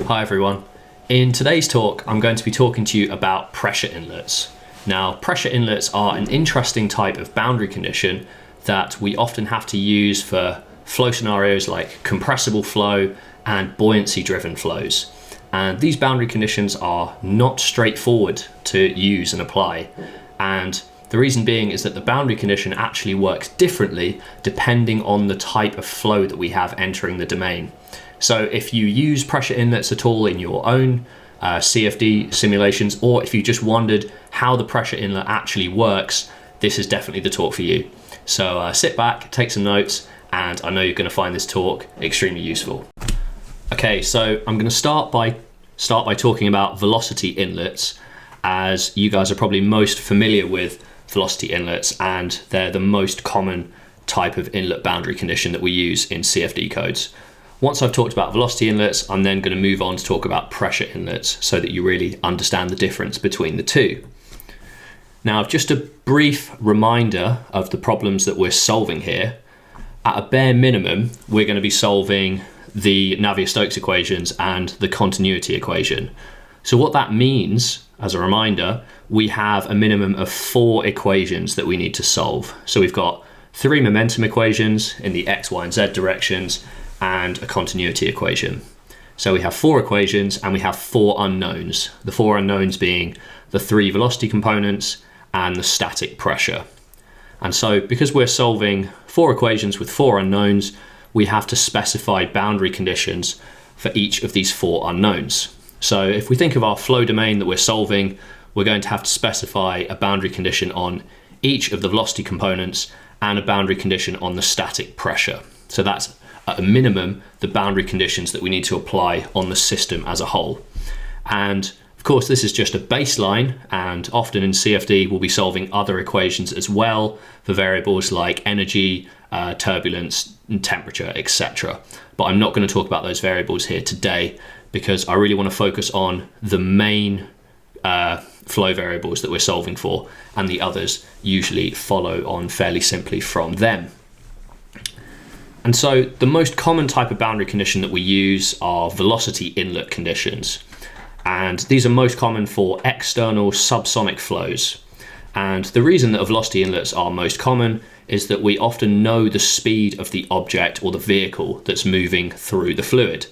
Hi everyone. In today's talk, I'm going to be talking to you about pressure inlets. Now, pressure inlets are an interesting type of boundary condition that we often have to use for flow scenarios like compressible flow and buoyancy driven flows. And these boundary conditions are not straightforward to use and apply. And the reason being is that the boundary condition actually works differently depending on the type of flow that we have entering the domain. So if you use pressure inlets at all in your own CFD simulations, or if you just wondered how the pressure inlet actually works, this is definitely the talk for you. So sit back, take some notes, and I know you're going to find this talk extremely useful. Okay, so I'm going to start by talking about velocity inlets, as you guys are probably most familiar with velocity inlets, and they're the most common type of inlet boundary condition that we use in CFD codes. Once I've talked about velocity inlets, I'm then going to move on to talk about pressure inlets so that you really understand the difference between the two. Now, just a brief reminder of the problems that we're solving here. At a bare minimum, we're going to be solving the Navier-Stokes equations and the continuity equation. So what that means, as a reminder, we have a minimum of 4 equations that we need to solve. So we've got 3 momentum equations in the x, y, and z directions, and a continuity equation. So we have 4 equations and we have 4 unknowns. The 4 unknowns being the 3 velocity components and the static pressure. And so because we're solving 4 equations with 4 unknowns, we have to specify boundary conditions for each of these 4 unknowns. So if we think of our flow domain that we're solving, we're going to have to specify a boundary condition on each of the velocity components and a boundary condition on the static pressure. So that's at a minimum the boundary conditions that we need to apply on the system as a whole. And of course, this is just a baseline, and often in CFD we'll be solving other equations as well for variables like energy, turbulence, and temperature, etc. But I'm not going to talk about those variables here today because I really want to focus on the main flow variables that we're solving for, and the others usually follow on fairly simply from them. And so the most common type of boundary condition that we use are velocity inlet conditions. And these are most common for external subsonic flows. And the reason that velocity inlets are most common is that we often know the speed of the object or the vehicle that's moving through the fluid.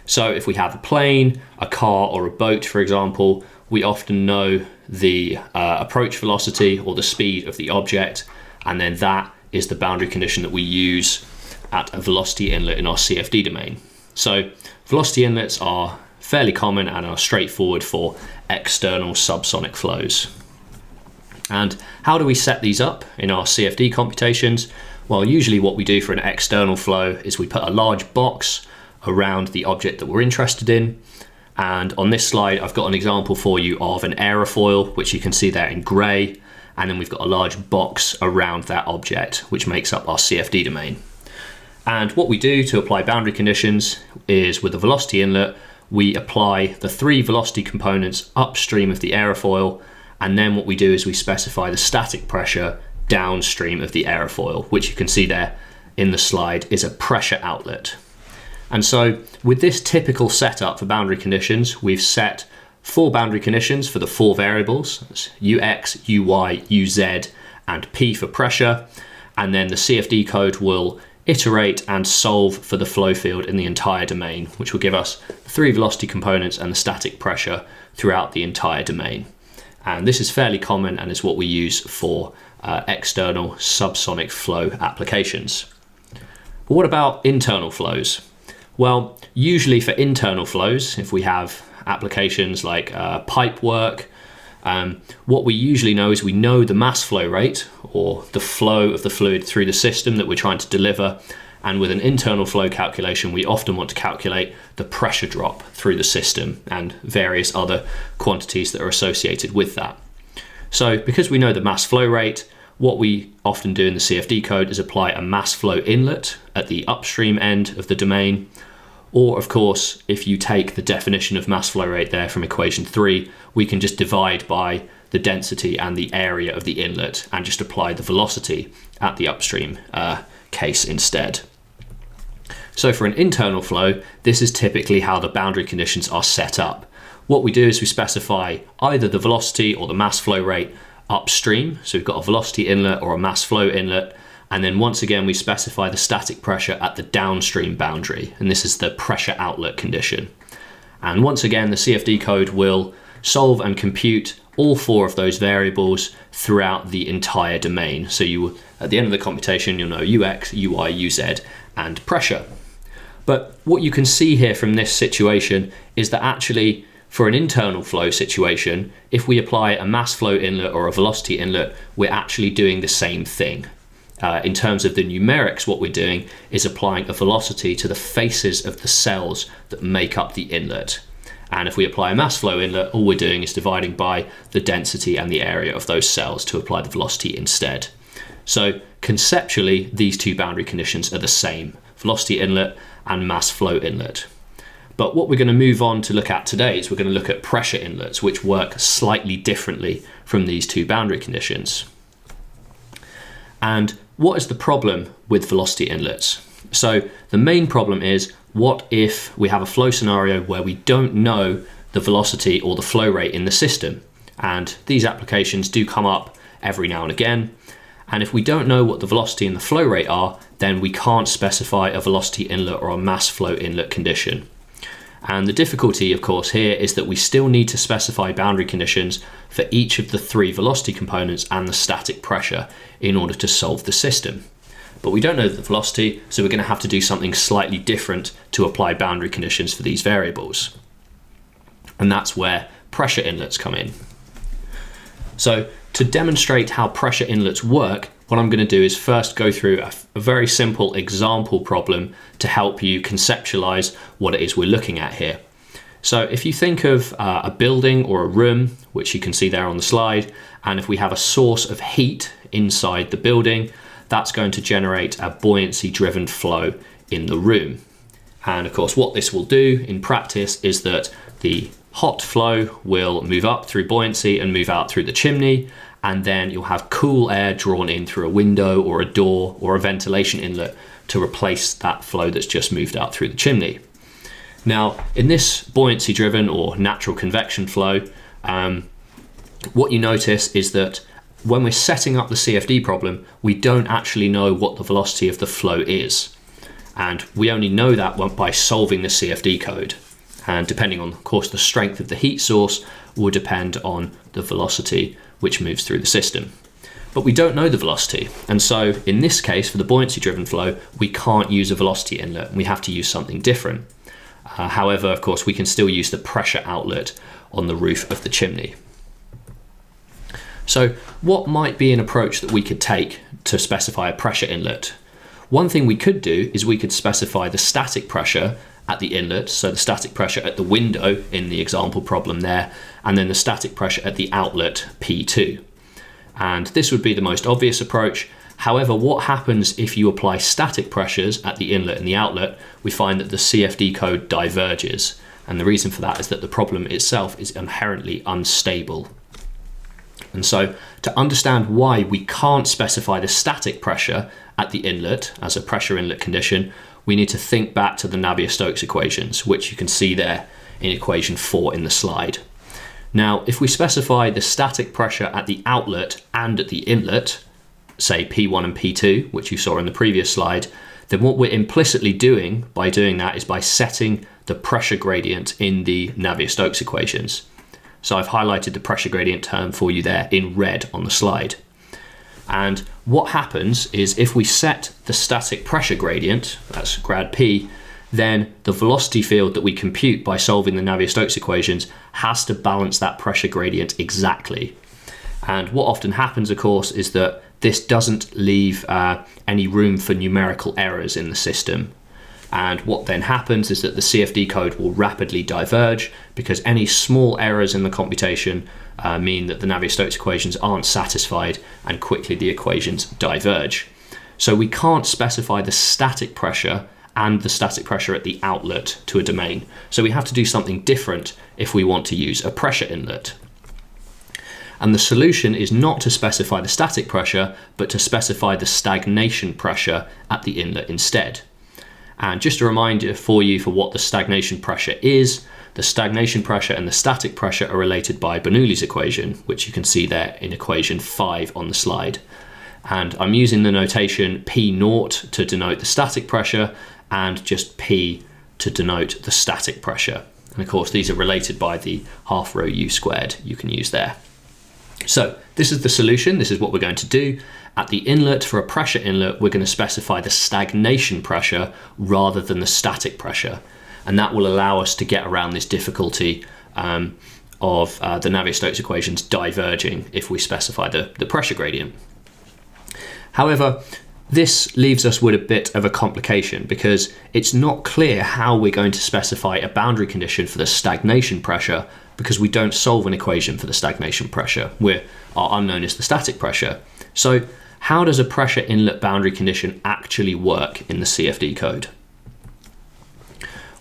So if we have a plane, a car, or a boat, for example, we often know the approach velocity or the speed of the object, and then that is the boundary condition that we use at a velocity inlet in our CFD domain. So velocity inlets are fairly common and are straightforward for external subsonic flows. And how do we set these up in our CFD computations? Well, usually what we do for an external flow is we put a large box around the object that we're interested in. And on this slide, I've got an example for you of an aerofoil, which you can see there in gray. And then we've got a large box around that object, which makes up our CFD domain. And what we do to apply boundary conditions is with the velocity inlet, we apply the 3 velocity components upstream of the aerofoil, and then what we do is we specify the static pressure downstream of the aerofoil, which you can see there in the slide is a pressure outlet. And so with this typical setup for boundary conditions, we've set 4 boundary conditions for the 4 variables, that's ux, uy, uz, and p for pressure, and then the CFD code will iterate and solve for the flow field in the entire domain, which will give us 3 velocity components and the static pressure throughout the entire domain. And this is fairly common and is what we use for external subsonic flow applications. But what about internal flows? Well, usually for internal flows, if we have applications like pipe work, what we usually know is we know the mass flow rate, or the flow of the fluid through the system that we're trying to deliver. And with an internal flow calculation, we often want to calculate the pressure drop through the system and various other quantities that are associated with that. So because we know the mass flow rate, what we often do in the CFD code is apply a mass flow inlet at the upstream end of the domain. Or of course, if you take the definition of mass flow rate there from equation 3, we can just divide by the density and the area of the inlet and just apply the velocity at the upstream case instead. So for an internal flow, this is typically how the boundary conditions are set up. What we do is we specify either the velocity or the mass flow rate upstream. So we've got a velocity inlet or a mass flow inlet. And then once again, we specify the static pressure at the downstream boundary. And this is the pressure outlet condition. And once again, the CFD code will solve and compute all four of those variables throughout the entire domain. So you, at the end of the computation, you'll know UX, UI, UZ, and pressure. But what you can see here from this situation is that actually for an internal flow situation, if we apply a mass flow inlet or a velocity inlet, we're actually doing the same thing. In terms of the numerics, what we're doing is applying a velocity to the faces of the cells that make up the inlet. And if we apply a mass flow inlet, all we're doing is dividing by the density and the area of those cells to apply the velocity instead. So conceptually, these two boundary conditions are the same, velocity inlet and mass flow inlet. But what we're going to move on to look at today is we're going to look at pressure inlets, which work slightly differently from these two boundary conditions. And what is the problem with velocity inlets? So the main problem is, what if we have a flow scenario where we don't know the velocity or the flow rate in the system? And these applications do come up every now and again. And if we don't know what the velocity and the flow rate are, then we can't specify a velocity inlet or a mass flow inlet condition. And the difficulty, of course, here is that we still need to specify boundary conditions for each of the three velocity components and the static pressure in order to solve the system. But we don't know the velocity, so we're going to have to do something slightly different to apply boundary conditions for these variables. And that's where pressure inlets come in. So to demonstrate how pressure inlets work, what I'm going to do is first go through a very simple example problem to help you conceptualize what it is we're looking at here. So if you think of a building or a room, which you can see there on the slide, and if we have a source of heat inside the building, that's going to generate a buoyancy driven flow in the room. And of course, what this will do in practice is that the hot flow will move up through buoyancy and move out through the chimney, and then you'll have cool air drawn in through a window or a door or a ventilation inlet to replace that flow that's just moved out through the chimney. Now, in this buoyancy driven or natural convection flow, what you notice is that when we're setting up the CFD problem, we don't actually know what the velocity of the flow is. And we only know that by solving the CFD code. And depending on, of course, the strength of the heat source will depend on the velocity which moves through the system. But we don't know the velocity. And so in this case, for the buoyancy driven flow, we can't use a velocity inlet. We have to use something different. However, of course, we can still use the pressure outlet on the roof of the chimney. So what might be an approach that we could take to specify a pressure inlet? One thing we could do is we could specify the static pressure at the inlet, so the static pressure at the window in the example problem there, and then the static pressure at the outlet P2. And this would be the most obvious approach. However, what happens if you apply static pressures at the inlet and the outlet? We find that the CFD code diverges. And the reason for that is that the problem itself is inherently unstable. And so to understand why we can't specify the static pressure at the inlet as a pressure inlet condition, we need to think back to the Navier-Stokes equations, which you can see there in equation 4 in the slide. Now, if we specify the static pressure at the outlet and at the inlet, say P1 and P2, which you saw in the previous slide, then what we're implicitly doing by doing that is by setting the pressure gradient in the Navier-Stokes equations. So I've highlighted the pressure gradient term for you there in red on the slide. And what happens is if we set the static pressure gradient, that's grad P, then the velocity field that we compute by solving the Navier-Stokes equations has to balance that pressure gradient exactly. And what often happens, of course, is that this doesn't leave any room for numerical errors in the system. And what then happens is that the CFD code will rapidly diverge because any small errors in the computation mean that the Navier-Stokes equations aren't satisfied and quickly the equations diverge. So we can't specify the static pressure and the static pressure at the outlet to a domain. So we have to do something different if we want to use a pressure inlet. And the solution is not to specify the static pressure, but to specify the stagnation pressure at the inlet instead. And just a reminder for you for what the stagnation pressure is. The stagnation pressure and the static pressure are related by Bernoulli's equation, which you can see there in equation 5 on the slide. And I'm using the notation P0 to denote the static pressure and just P to denote the static pressure. And of course, these are related by the half rho u squared you can use there. So this is the solution. This is what we're going to do. At the inlet, for a pressure inlet, we're going to specify the stagnation pressure rather than the static pressure. And that will allow us to get around this difficulty of the Navier-Stokes equations diverging if we specify the pressure gradient. However, this leaves us with a bit of a complication because it's not clear how we're going to specify a boundary condition for the stagnation pressure because we don't solve an equation for the stagnation pressure, where our unknown is the static pressure. So how does a pressure inlet boundary condition actually work in the CFD code?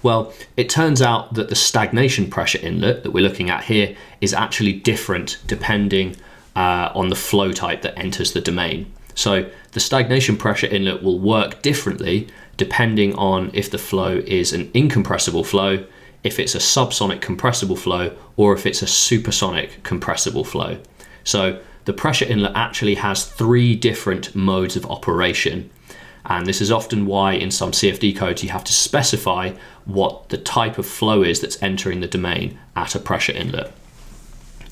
Well, it turns out that the stagnation pressure inlet that we're looking at here is actually different depending on the flow type that enters the domain. So the stagnation pressure inlet will work differently depending on if the flow is an incompressible flow, if it's a subsonic compressible flow, or if it's a supersonic compressible flow. So the pressure inlet actually has 3 different modes of operation. And this is often why in some CFD codes you have to specify what the type of flow is that's entering the domain at a pressure inlet.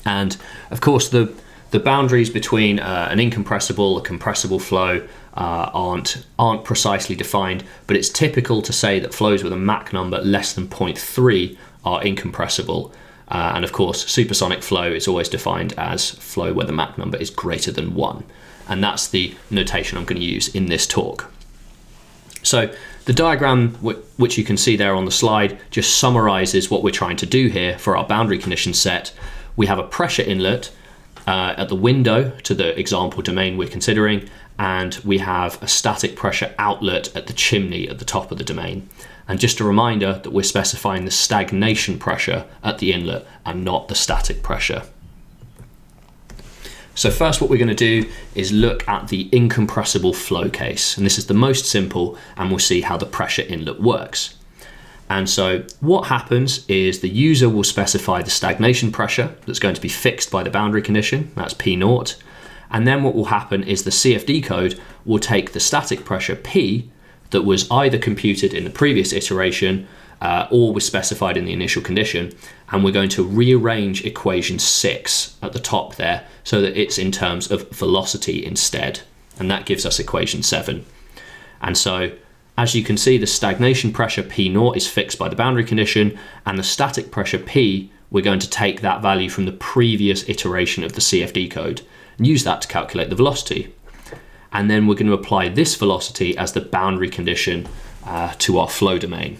And of course the boundaries between an incompressible, a compressible flow aren't precisely defined, but it's typical to say that flows with a Mach number less than 0.3 are incompressible. And of course, supersonic flow is always defined as flow where the Mach number is greater than 1. And that's the notation I'm going to use in this talk. So the diagram, which you can see there on the slide, just summarizes what we're trying to do here for our boundary condition set. We have a pressure inlet at the window to the example domain we're considering, and we have a static pressure outlet at the chimney at the top of the domain. And just a reminder that we're specifying the stagnation pressure at the inlet and not the static pressure. So first what we're going to do is look at the incompressible flow case, and this is the most simple, and we'll see how the pressure inlet works. And so what happens is the user will specify the stagnation pressure that's going to be fixed by the boundary condition, that's P0, and then what will happen is the CFD code will take the static pressure P that was either computed in the previous iteration or was specified in the initial condition, and we're going to rearrange equation 6 at the top there so that it's in terms of velocity instead, and that gives us equation 7. And so as you can see, the stagnation pressure P0 is fixed by the boundary condition, and the static pressure P, we're going to take that value from the previous iteration of the CFD code and use that to calculate the velocity. And then we're going to apply this velocity as the boundary condition to our flow domain.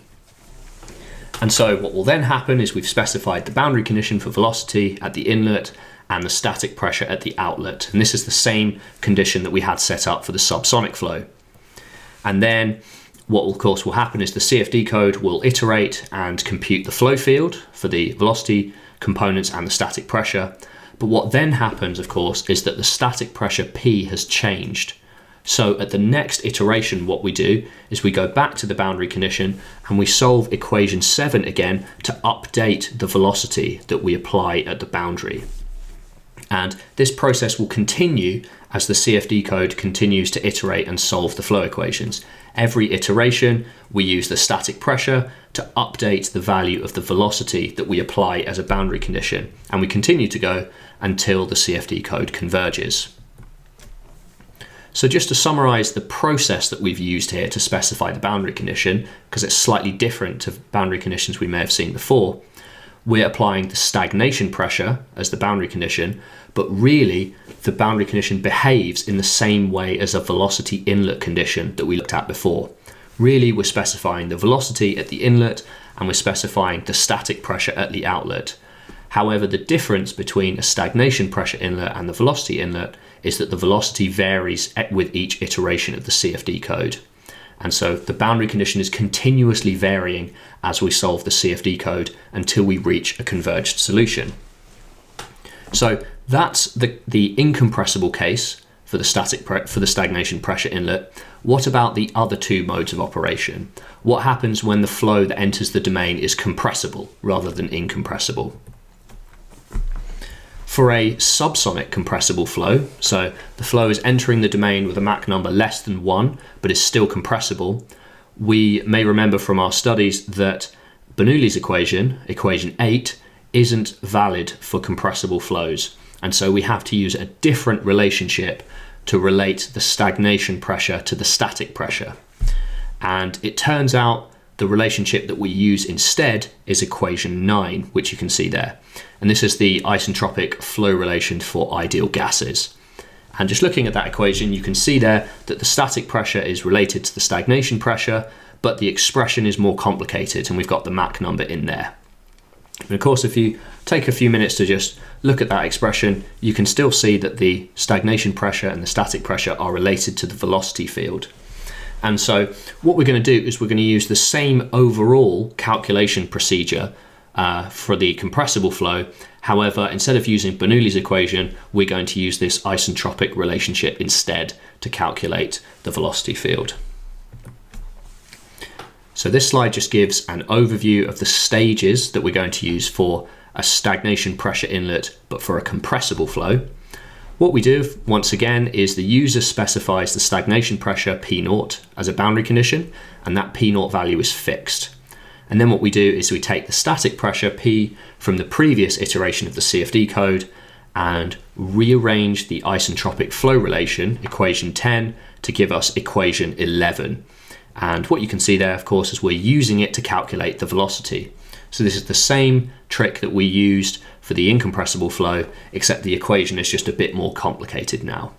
And so what will then happen is we've specified the boundary condition for velocity at the inlet and the static pressure at the outlet. And this is the same condition that we had set up for the subsonic flow. And then what of course will happen is the CFD code will iterate and compute the flow field for the velocity components and the static pressure. But what then happens, of course, is that the static pressure P has changed. So at the next iteration, what we do is we go back to the boundary condition and we solve equation 7 again to update the velocity that we apply at the boundary. And this process will continue as the CFD code continues to iterate and solve the flow equations. Every iteration, we use the static pressure to update the value of the velocity that we apply as a boundary condition. And we continue to go until the CFD code converges. So just to summarize the process that we've used here to specify the boundary condition, because it's slightly different to boundary conditions we may have seen before, we're applying the stagnation pressure as the boundary condition, but really the boundary condition behaves in the same way as a velocity inlet condition that we looked at before. Really, we're specifying the velocity at the inlet and we're specifying the static pressure at the outlet. However, the difference between a stagnation pressure inlet and the velocity inlet is that the velocity varies with each iteration of the CFD code. And so the boundary condition is continuously varying as we solve the CFD code until we reach a converged solution. So that's the incompressible case for the stagnation pressure inlet, what about the other two modes of operation? What happens when the flow that enters the domain is compressible rather than incompressible? For a subsonic compressible flow, so the flow is entering the domain with a Mach number less than 1 but is still compressible, we may remember from our studies that Bernoulli's equation, equation 8, isn't valid for compressible flows. And so we have to use a different relationship to relate the stagnation pressure to the static pressure. And it turns out the relationship that we use instead is equation 9, which you can see there. And this is the isentropic flow relation for ideal gases. And just looking at that equation, you can see there that the static pressure is related to the stagnation pressure, but the expression is more complicated, and we've got the Mach number in there. And of course, if you take a few minutes to just look at that expression, you can still see that the stagnation pressure and the static pressure are related to the velocity field. And so what we're going to do is we're going to use the same overall calculation procedure for the compressible flow. However, instead of using Bernoulli's equation, we're going to use this isentropic relationship instead to calculate the velocity field. So this slide just gives an overview of the stages that we're going to use for a stagnation pressure inlet, but for a compressible flow. What we do, once again, is the user specifies the stagnation pressure P0 as a boundary condition, and that P0 value is fixed. And then what we do is we take the static pressure P from the previous iteration of the CFD code and rearrange the isentropic flow relation, equation 10, to give us equation 11. And what you can see there, of course, is we're using it to calculate the velocity. So this is the same trick that we used for the incompressible flow, except the equation is just a bit more complicated now.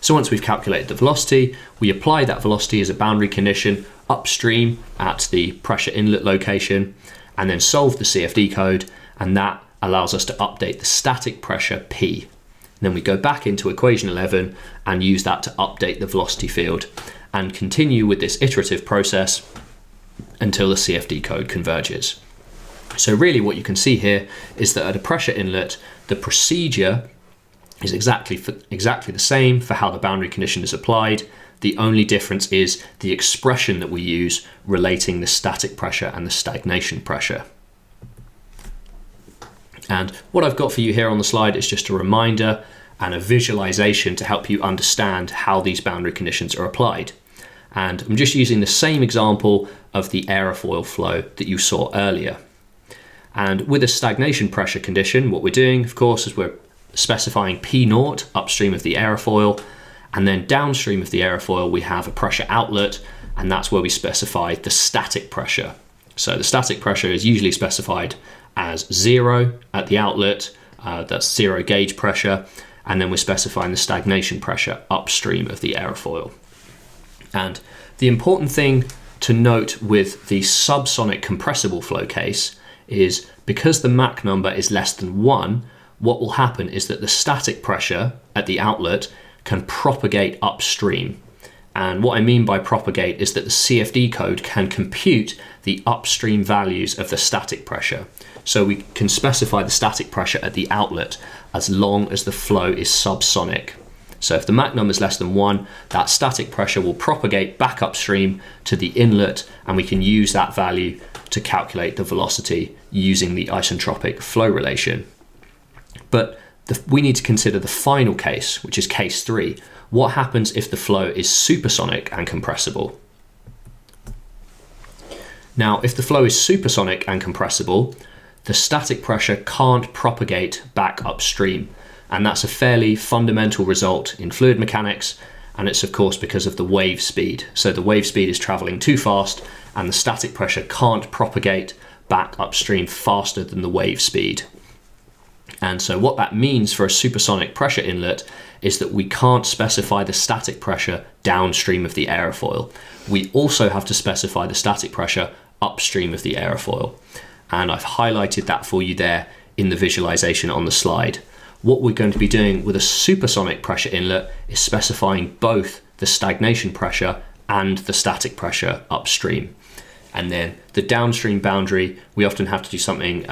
So once we've calculated the velocity, we apply that velocity as a boundary condition upstream at the pressure inlet location, and then solve the CFD code, and that allows us to update the static pressure P. And then we go back into equation 11 and use that to update the velocity field, and continue with this iterative process until the CFD code converges. So really what you can see here is that at a pressure inlet, the procedure is exactly the same for how the boundary condition is applied. The only difference is the expression that we use relating the static pressure and the stagnation pressure. And what I've got for you here on the slide is just a reminder and a visualization to help you understand how these boundary conditions are applied. And I'm just using the same example of the aerofoil flow that you saw earlier. And with a stagnation pressure condition, what we're doing, of course, is we're specifying P0 upstream of the aerofoil, and then downstream of the aerofoil we have a pressure outlet, and that's where we specify the static pressure. So the static pressure is usually specified as 0 at the outlet, that's 0 gauge pressure, and then we're specifying the stagnation pressure upstream of the aerofoil. And the important thing to note with the subsonic compressible flow case is because the Mach number is less than 1, what will happen is that the static pressure at the outlet can propagate upstream. And what I mean by propagate is that the CFD code can compute the upstream values of the static pressure. So we can specify the static pressure at the outlet as long as the flow is subsonic. So if the Mach number is less than 1, that static pressure will propagate back upstream to the inlet, and we can use that value to calculate the velocity using the isentropic flow relation. But we need to consider the final case, which is case 3. What happens if the flow is supersonic and compressible? Now, if the flow is supersonic and compressible, the static pressure can't propagate back upstream. And that's a fairly fundamental result in fluid mechanics, and it's of course because of the wave speed. So the wave speed is traveling too fast, and the static pressure can't propagate back upstream faster than the wave speed. And so what that means for a supersonic pressure inlet is that we can't specify the static pressure downstream of the aerofoil. We also have to specify the static pressure upstream of the aerofoil. And I've highlighted that for you there in the visualization on the slide. What we're going to be doing with a supersonic pressure inlet is specifying both the stagnation pressure and the static pressure upstream. And then the downstream boundary, we often have to do something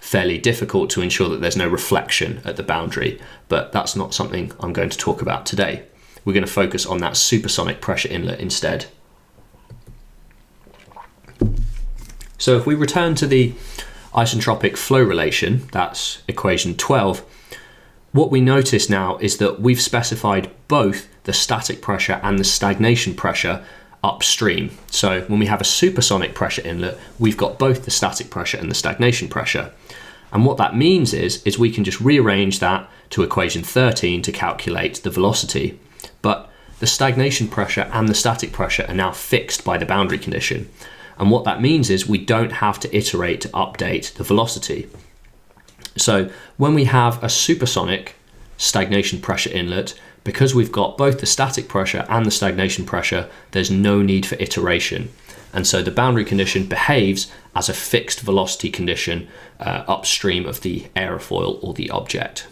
fairly difficult to ensure that there's no reflection at the boundary, but that's not something I'm going to talk about today. We're going to focus on that supersonic pressure inlet instead. So if we return to the isentropic flow relation, that's equation 12, what we notice now is that we've specified both the static pressure and the stagnation pressure upstream. So when we have a supersonic pressure inlet, we've got both the static pressure and the stagnation pressure. And what that means is we can just rearrange that to equation 13 to calculate the velocity. But the stagnation pressure and the static pressure are now fixed by the boundary condition. And what that means is we don't have to iterate to update the velocity. So when we have a supersonic stagnation pressure inlet, because we've got both the static pressure and the stagnation pressure, there's no need for iteration. And so the boundary condition behaves as a fixed velocity condition upstream of the aerofoil or the object.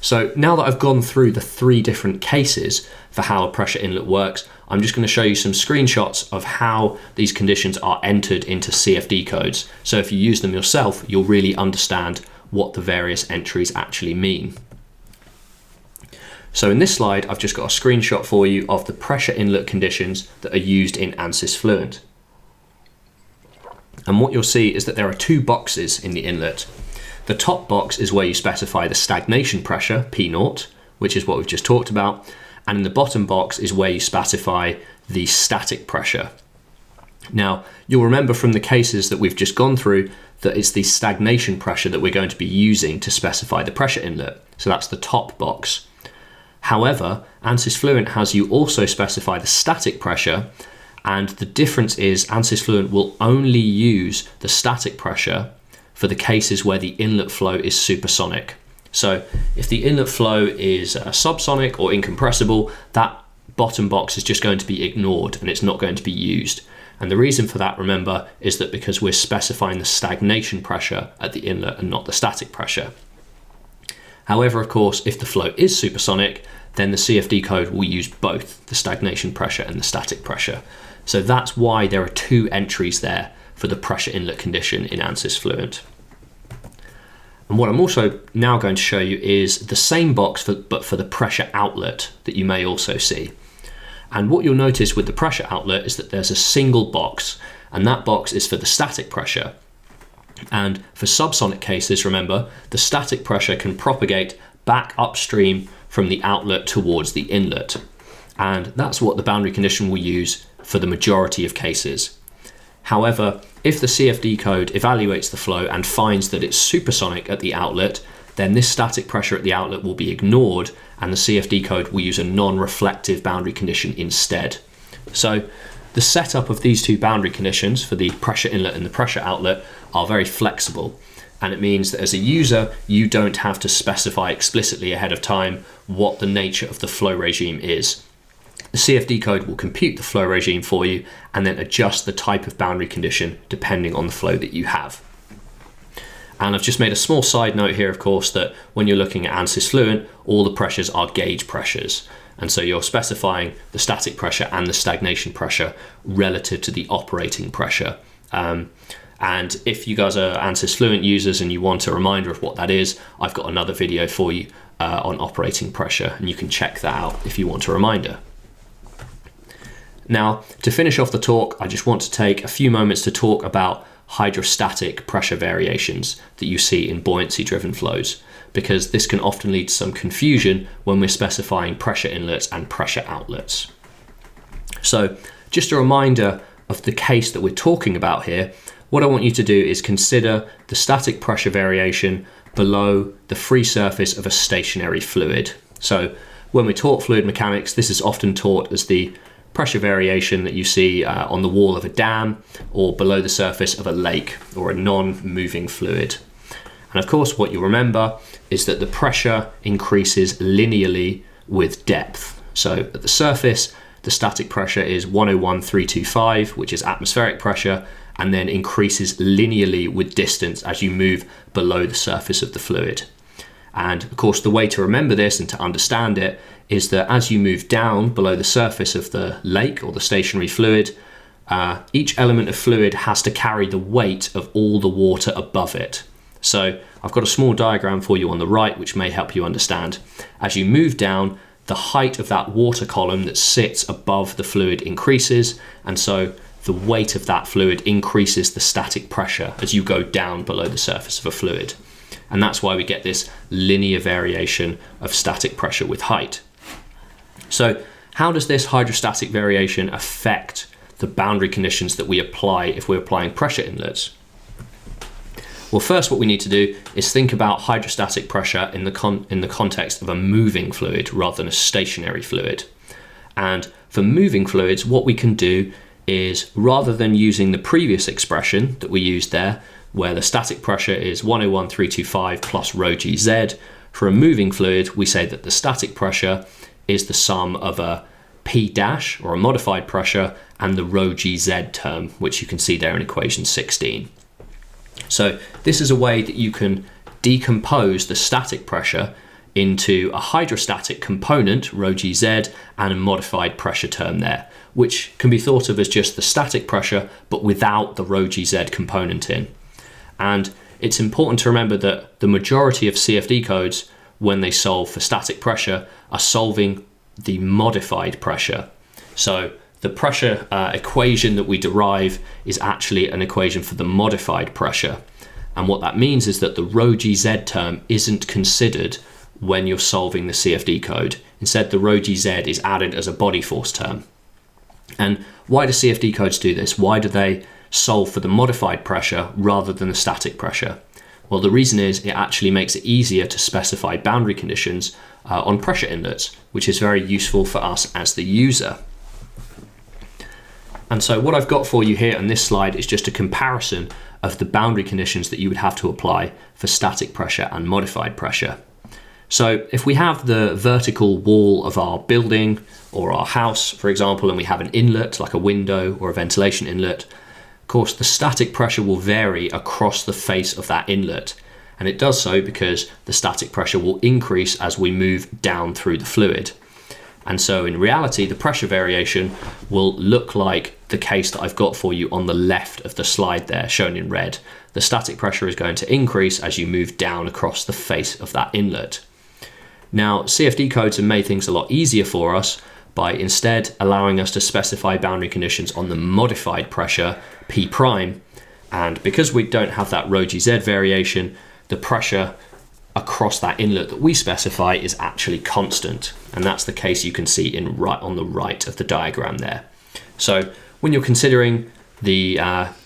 So now that I've gone through the 3 different cases for how a pressure inlet works, I'm just going to show you some screenshots of how these conditions are entered into CFD codes. So if you use them yourself, you'll really understand what the various entries actually mean. So in this slide, I've just got a screenshot for you of the pressure inlet conditions that are used in ANSYS Fluent. And what you'll see is that there are 2 boxes in the inlet. The top box is where you specify the stagnation pressure, P0, which is what we've just talked about. And in the bottom box is where you specify the static pressure. Now, you'll remember from the cases that we've just gone through that it's the stagnation pressure that we're going to be using to specify the pressure inlet. So that's the top box. However, ANSYS Fluent has you also specify the static pressure, and the difference is ANSYS Fluent will only use the static pressure for the cases where the inlet flow is supersonic. So if the inlet flow is subsonic or incompressible, that bottom box is just going to be ignored and it's not going to be used. And the reason for that, remember, is that because we're specifying the stagnation pressure at the inlet and not the static pressure. However, of course, if the flow is supersonic, then the CFD code will use both the stagnation pressure and the static pressure. So that's why there are 2 entries there for the pressure inlet condition in ANSYS Fluent. And what I'm also now going to show you is the same box, but for the pressure outlet that you may also see. And what you'll notice with the pressure outlet is that there's a single box, and that box is for the static pressure. And for subsonic cases, remember, the static pressure can propagate back upstream from the outlet towards the inlet. And that's what the boundary condition will use for the majority of cases. However, if the CFD code evaluates the flow and finds that it's supersonic at the outlet, then this static pressure at the outlet will be ignored and the CFD code will use a non-reflective boundary condition instead. So the setup of these 2 boundary conditions for the pressure inlet and the pressure outlet are very flexible. And it means that as a user, you don't have to specify explicitly ahead of time what the nature of the flow regime is. The CFD code will compute the flow regime for you and then adjust the type of boundary condition depending on the flow that you have. And I've just made a small side note here, of course, that when you're looking at ANSYS Fluent, all the pressures are gauge pressures. And so you're specifying the static pressure and the stagnation pressure relative to the operating pressure. And if you guys are ANSYS Fluent users and you want a reminder of what that is, I've got another video for you on operating pressure, and you can check that out if you want a reminder. Now, to finish off the talk, I just want to take a few moments to talk about hydrostatic pressure variations that you see in buoyancy-driven flows, because this can often lead to some confusion when we're specifying pressure inlets and pressure outlets. So just a reminder of the case that we're talking about here, what I want you to do is consider the static pressure variation below the free surface of a stationary fluid. So when we taught fluid mechanics, this is often taught as the pressure variation that you see on the wall of a dam or below the surface of a lake or a non-moving fluid. And of course, what you remember is that the pressure increases linearly with depth. So at the surface, the static pressure is 101,325, which is atmospheric pressure, and then increases linearly with distance as you move below the surface of the fluid. And of course, the way to remember this and to understand it is that as you move down below the surface of the lake or the stationary fluid, each element of fluid has to carry the weight of all the water above it. So I've got a small diagram for you on the right which may help you understand. As you move down, the height of that water column that sits above the fluid increases, and so the weight of that fluid increases the static pressure as you go down below the surface of a fluid. And that's why we get this linear variation of static pressure with height. So how does this hydrostatic variation affect the boundary conditions that we apply if we're applying pressure inlets? Well, first what we need to do is think about hydrostatic pressure in the context of a moving fluid rather than a stationary fluid. And for moving fluids, what we can do is, rather than using the previous expression that we used there, where the static pressure is 101,325 plus rho gz, for a moving fluid, we say that the static pressure is the sum of a P dash, or a modified pressure, and the rho gz term, which you can see there in equation 16. So this is a way that you can decompose the static pressure into a hydrostatic component, rho gz, and a modified pressure term there, which can be thought of as just the static pressure, but without the rho gz component in. And it's important to remember that the majority of CFD codes, when they solve for static pressure, are solving the modified pressure. So the pressure equation that we derive is actually an equation for the modified pressure. And what that means is that the rho gz term isn't considered when you're solving the CFD code. Instead, the rho gz is added as a body force term. And why do CFD codes do this? Why do they solve for the modified pressure rather than the static pressure? Well, the reason is it actually makes it easier to specify boundary conditions on pressure inlets, which is very useful for us as the user. And so what I've got for you here on this slide is just a comparison of the boundary conditions that you would have to apply for static pressure and modified pressure. So if we have the vertical wall of our building or our house, for example, and we have an inlet like a window or a ventilation inlet, of course the static pressure will vary across the face of that inlet. And it does so because the static pressure will increase as we move down through the fluid. And so in reality, the pressure variation will look like the case that I've got for you on the left of the slide there, shown in red. The static pressure is going to increase as you move down across the face of that inlet. Now, CFD codes have made things a lot easier for us by instead allowing us to specify boundary conditions on the modified pressure, P prime. And because we don't have that rho gz variation, the pressure across that inlet that we specify is actually constant. And that's the case you can see on the right of the diagram there. So when you're considering the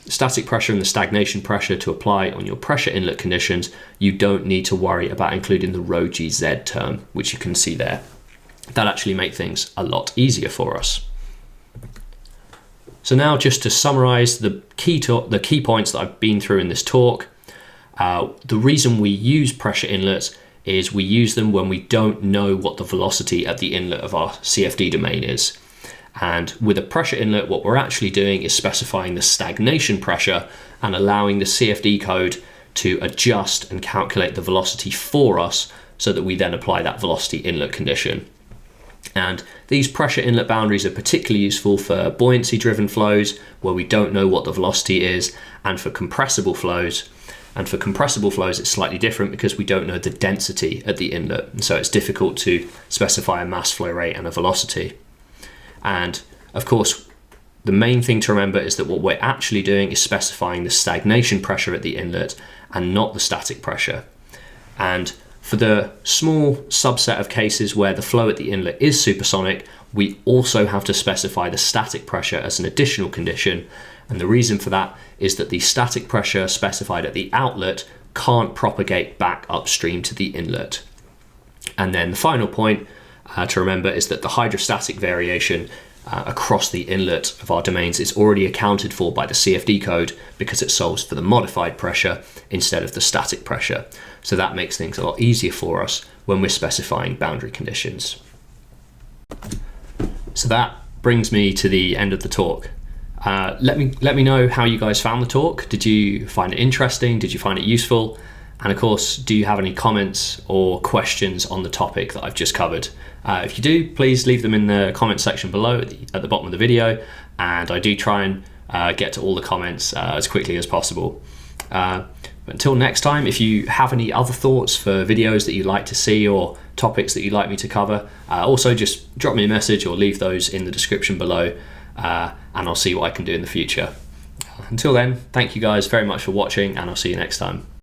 static pressure and the stagnation pressure to apply on your pressure inlet conditions, you don't need to worry about including the rho gz term, which you can see there. That actually makes things a lot easier for us. So now, just to summarize the key points that I've been through in this talk, the reason we use pressure inlets is we use them when we don't know what the velocity at the inlet of our CFD domain is. And with a pressure inlet, what we're actually doing is specifying the stagnation pressure and allowing the CFD code to adjust and calculate the velocity for us so that we then apply that velocity inlet condition. And these pressure inlet boundaries are particularly useful for buoyancy driven flows where we don't know what the velocity is, and for compressible flows. And for compressible flows, it's slightly different because we don't know the density at the inlet. And so it's difficult to specify a mass flow rate and a velocity. And of course, the main thing to remember is that what we're actually doing is specifying the stagnation pressure at the inlet and not the static pressure. And for the small subset of cases where the flow at the inlet is supersonic, we also have to specify the static pressure as an additional condition. And the reason for that is that the static pressure specified at the outlet can't propagate back upstream to the inlet. And then the final point to remember is that the hydrostatic variation across the inlet of our domains is already accounted for by the CFD code because it solves for the modified pressure instead of the static pressure. So that makes things a lot easier for us when we're specifying boundary conditions. So that brings me to the end of the talk. Let me know how you guys found the talk. Did you find it interesting? Did you find it useful? And of course, do you have any comments or questions on the topic that I've just covered? If you do, please leave them in the comment section below at the bottom of the video. And I do try and get to all the comments as quickly as possible. Until next time, if you have any other thoughts for videos that you'd like to see or topics that you'd like me to cover, also just drop me a message or leave those in the description below, and I'll see what I can do in the future. Until then, thank you guys very much for watching, and I'll see you next time.